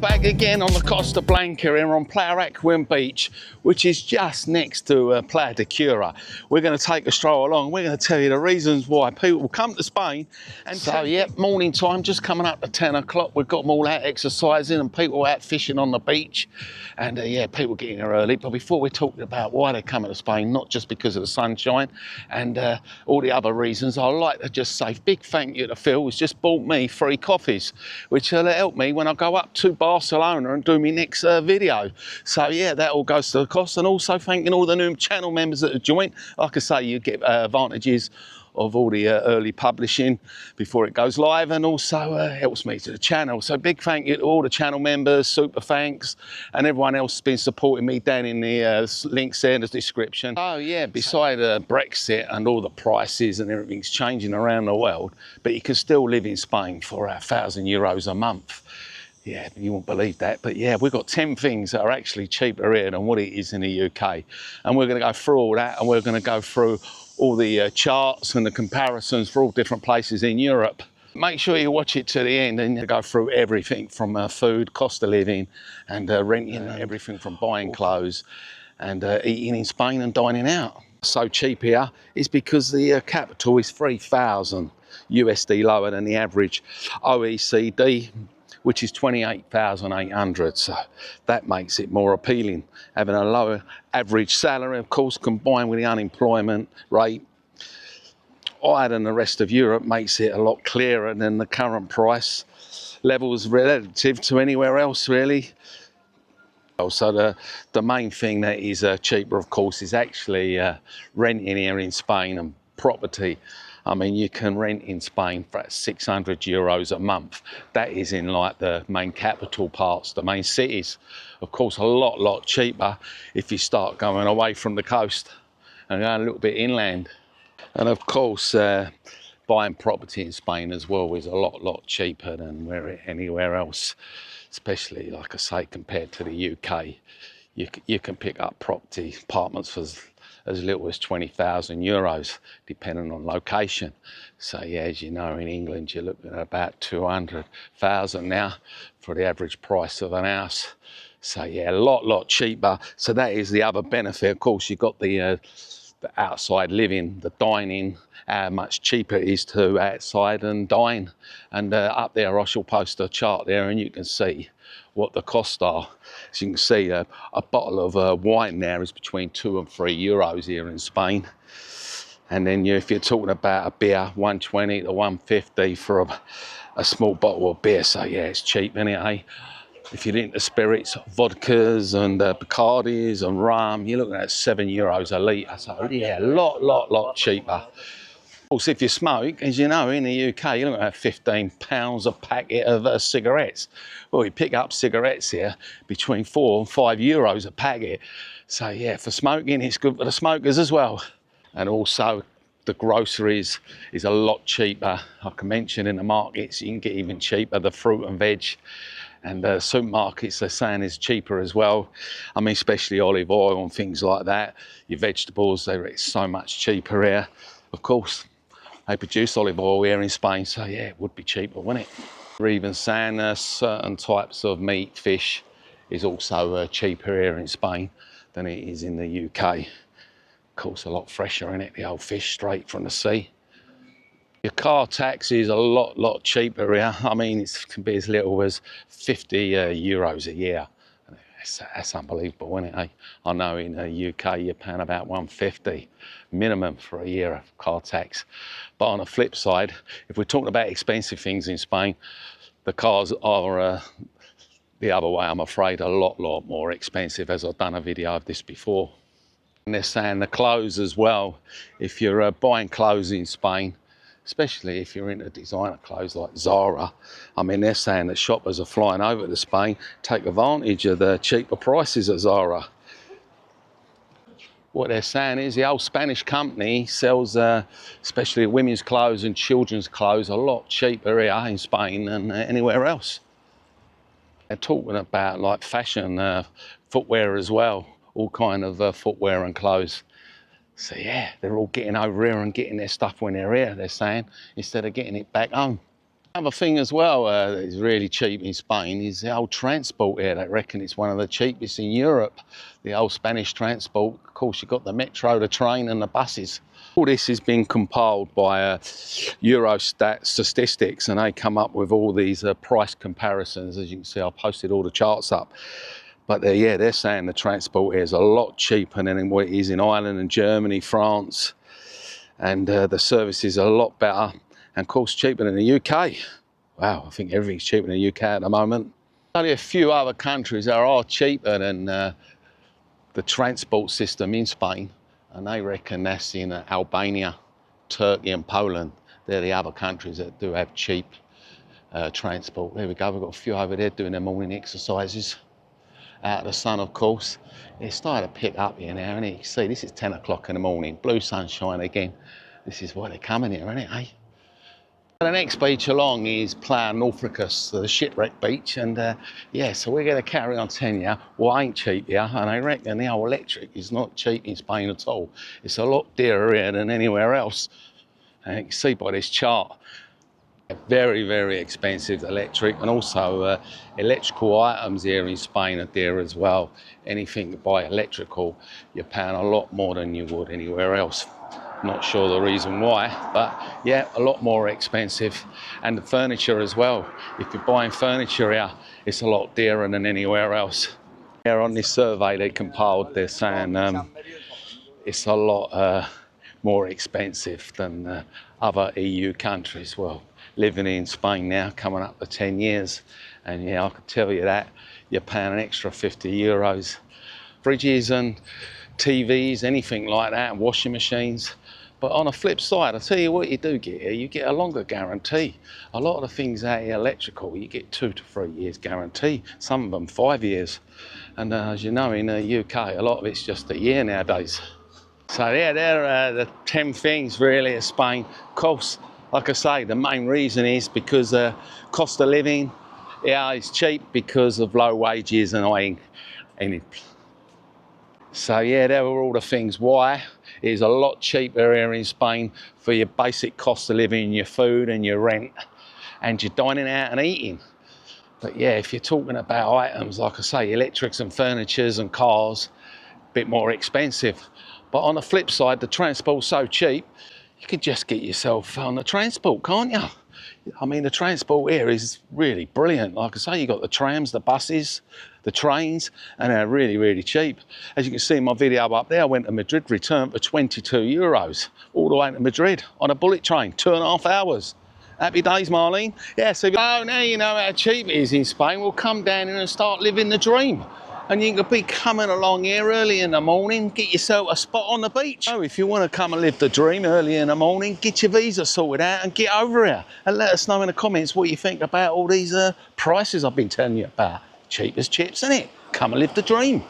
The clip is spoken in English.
Back again on the Costa Blanca here on Playa Aquin Beach, which is just next to Playa de Cura. We're going to take a stroll along. We're going to tell you the reasons why people will come to Spain. And so, morning time, just coming up to 10 o'clock. We've got them all out exercising and people out fishing on the beach. And people getting here early. But before we're talking about why they're coming to Spain, not just because of the sunshine and all the other reasons, I'd like to just say big thank you to Phil, who's just bought me free coffees, which will help me when I go up to Barcelona and do my next video. So yeah, that all goes to the cost. And also thanking all the new channel members that have joined. Like I say, you get advantages of all the early publishing before it goes live, and also helps me to the channel. So big thank you to all the channel members, super thanks, and everyone else has been supporting me down in the links there in the description. Oh yeah, beside Brexit and all the prices and everything's changing around the world, but you can still live in Spain for €1,000 a month. Yeah, you won't believe that, but yeah, we've got 10 things that are actually cheaper here than what it is in the UK. And we're going to go through all that, and we're going to go through all the charts and the comparisons for all different places in Europe. Make sure you watch it to the end and you go through everything from food, cost of living, and renting, everything from buying clothes and eating in Spain and dining out. So cheap here is because the capital is 3,000 USD lower than the average OECD, which is 28,800, so that makes it more appealing. Having a lower average salary, of course, combined with the unemployment rate higher than the rest of Europe, makes it a lot clearer than the current price levels relative to anywhere else, really. Also, the main thing that is cheaper, of course, is actually renting here in Spain and property. I mean, you can rent in Spain for €600 a month. That is in like the main capital parts, the main cities. Of course, a lot cheaper if you start going away from the coast and going a little bit inland. And of course, buying property in Spain as well is a lot cheaper than anywhere else, especially, like I say, compared to the UK. You can pick up property, apartments for as little as €20,000, depending on location. So yeah, as you know, in England, you're looking at about 200,000 now for the average price of an house. So yeah, a lot cheaper. So that is the other benefit. Of course, you've got the outside living, the dining, how much cheaper it is to outside and dine. And up there, I shall post a chart there and you can see what the costs are. As you can see, a bottle of wine now is between €2 and €3 here in Spain. And then if you're talking about a beer, 120 to 150 for a small bottle of beer. So yeah, it's cheap, isn't it, eh? If you're into spirits, vodkas and Bacardis and rum, you're looking at €7 a litre. So yeah, a lot cheaper. Of course, if you smoke, as you know, in the UK, you're looking at £15 a packet of cigarettes. Well, you pick up cigarettes here between €4 and €5 a packet. So yeah, for smoking, it's good for the smokers as well. And also, the groceries is a lot cheaper. Like I mentioned, in the markets, you can get even cheaper, the fruit and veg. And supermarkets, they're saying, is cheaper as well. I mean, especially olive oil and things like that. Your vegetables, it's so much cheaper here. Of course, they produce olive oil here in Spain, so yeah, it would be cheaper, wouldn't it? Or even saying certain types of meat, fish, is also cheaper here in Spain than it is in the UK. Of course, a lot fresher, isn't it? The old fish straight from the sea. Your car tax is a lot cheaper here. I mean, it can be as little as €50 a year. That's unbelievable, isn't it? Eh? I know in the UK you're paying about $150 minimum for a year of car tax. But on the flip side, if we're talking about expensive things in Spain, the cars are the other way, I'm afraid, a lot more expensive, as I've done a video of this before. And they're saying the clothes as well. If you're buying clothes in Spain, especially if you're into designer clothes like Zara, I mean, they're saying that shoppers are flying over to Spain, take advantage of the cheaper prices at Zara. What they're saying is the old Spanish company sells especially women's clothes and children's clothes a lot cheaper here in Spain than anywhere else. They're talking about like fashion, footwear as well, all kind of footwear and clothes. So yeah, they're all getting over here and getting their stuff when they're here, they're saying, instead of getting it back home. Another thing as well that is really cheap in Spain is the old transport here. They reckon it's one of the cheapest in Europe. The old Spanish transport. Of course, you've got the metro, the train and the buses. All this has been compiled by Eurostat statistics, and they come up with all these price comparisons. As you can see, I posted all the charts up. But yeah, they're saying the transport here is a lot cheaper than what it is in Ireland and Germany, France. And the services are a lot better. And of course, cheaper than the UK. Wow, I think everything's cheaper than the UK at the moment. Only a few other countries that are cheaper than the transport system in Spain. And they reckon that's in Albania, Turkey and Poland. They're the other countries that do have cheap transport. There we go, we've got a few over there doing their morning exercises. Out of the sun, of course. It's starting to pick up here now, and you can see this is 10 o'clock in the morning. Blue sunshine again. This is why they're coming here, isn't it, eh? The next beach along is Playa Norfolcus, the shipwreck beach, and yeah, so we're going to carry on telling you what ain't cheap here, and I reckon the old electric is not cheap in Spain at all. It's a lot dearer here than anywhere else, and you can see by this chart. Very, very expensive electric, and also electrical items here in Spain are dear as well. Anything to buy electrical, you're paying a lot more than you would anywhere else. Not sure the reason why, but yeah, a lot more expensive. And the furniture as well. If you're buying furniture here, it's a lot dearer than anywhere else. Here on this survey they compiled, they're saying it's a lot more expensive than other EU countries. Well, living in Spain now, coming up to 10 years, and yeah, I can tell you that you're paying an extra 50 euros. Fridges and TVs, anything like that, and washing machines. But on the flip side, I tell you what you do get here, you get a longer guarantee. A lot of the things out here electrical, you get 2 to 3 years guarantee, some of them 5 years. And as you know, in the UK, a lot of it's just a year nowadays. So yeah, they're the 10 things really of Spain. Of course, like I say, the main reason is because cost of living, yeah, is cheap because of low wages and so yeah, there were all the things why it is a lot cheaper here in Spain for your basic cost of living, your food and your rent, and your dining out and eating. But yeah, if you're talking about items, like I say, electrics and furnitures and cars, a bit more expensive. But on the flip side, the transport's so cheap, you could just get yourself on the transport, can't you? I mean, the transport here is really brilliant. Like I say, you've got the trams, the buses, the trains, and they're really, really cheap. As you can see in my video up there, I went to Madrid, returned for 22 euros, all the way to Madrid on a bullet train, 2.5 hours. Happy days, Marlene. Yeah, so now you know how cheap it is in Spain. We'll come down here and start living the dream. And you can be coming along here early in the morning, get yourself a spot on the beach. So if you want to come and live the dream early in the morning, get your visa sorted out and get over here. And let us know in the comments what you think about all these prices I've been telling you about. Cheap as chips, isn't it? Come and live the dream.